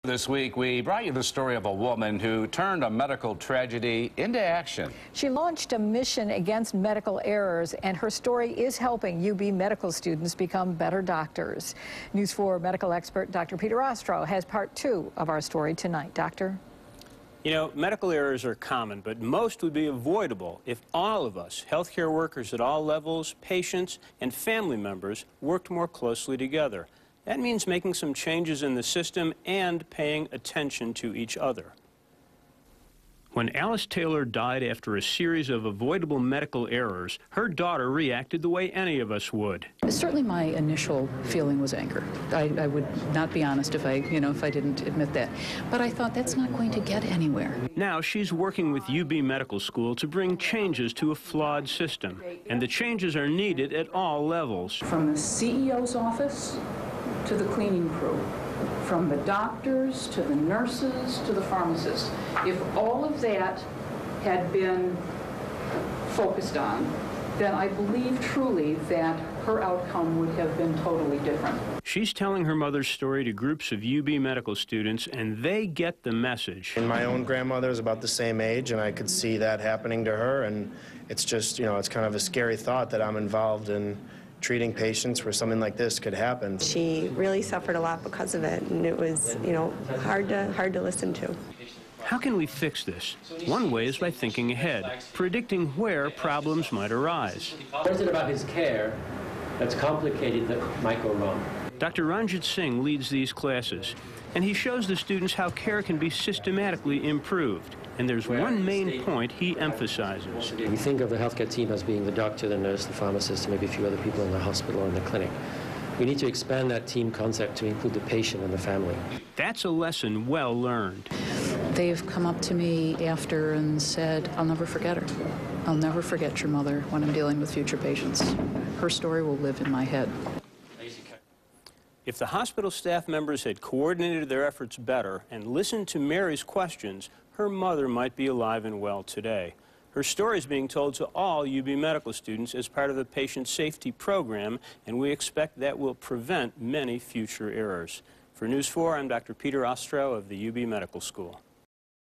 This week, we brought you the story of a woman who turned a medical tragedy into action. She launched a mission against medical errors, and her story is helping UB medical students become better doctors. News 4 medical expert Dr. Peter Ostro has part 2 of our story tonight. Doctor? You know, medical errors are common, but most would be avoidable if all of us, healthcare workers at all levels, patients, and family members, worked more closely together. That means making some changes in the system and paying attention to each other. When Alice Taylor died after a series of avoidable medical errors, her daughter reacted the way any of us would. Certainly my initial feeling was anger. I would not be honest if I didn't admit that. But I thought that's not going to get anywhere. Now she's working with UB Medical School to bring changes to a flawed system. And the changes are needed at all levels. From the CEO's office to the cleaning crew, from the doctors to the nurses to the pharmacists. If all of that had been focused on, then I believe truly that her outcome would have been totally different. She's telling her mother's story to groups of UB medical students, and they get the message. And my own grandmother is about the same age, and I could see that happening to her, and it's just, it's kind of a scary thought that I'm involved in treating patients where something like this could happen. She really suffered a lot because of it, and it was, hard to listen to. How can we fix this? One way is by thinking ahead, predicting where problems might arise. What is it about his care that's complicated that might go wrong? Dr. Ranjit Singh leads these classes, and he shows the students how care can be systematically improved. And there's one main point he emphasizes. We think of the healthcare team as being the doctor, the nurse, the pharmacist, and maybe a few other people in the hospital or in the clinic. We need to expand that team concept to include the patient and the family. That's a lesson well learned. They've come up to me after and said, I'll never forget her. I'll never forget your mother when I'm dealing with future patients. Her story will live in my head. If the hospital staff members had coordinated their efforts better and listened to Mary's questions, her mother might be alive and well today. Her story is being told to all UB medical students as part of the patient safety program, and we expect that will prevent many future errors. For News 4, I'm Dr. Peter Ostro of the UB Medical School.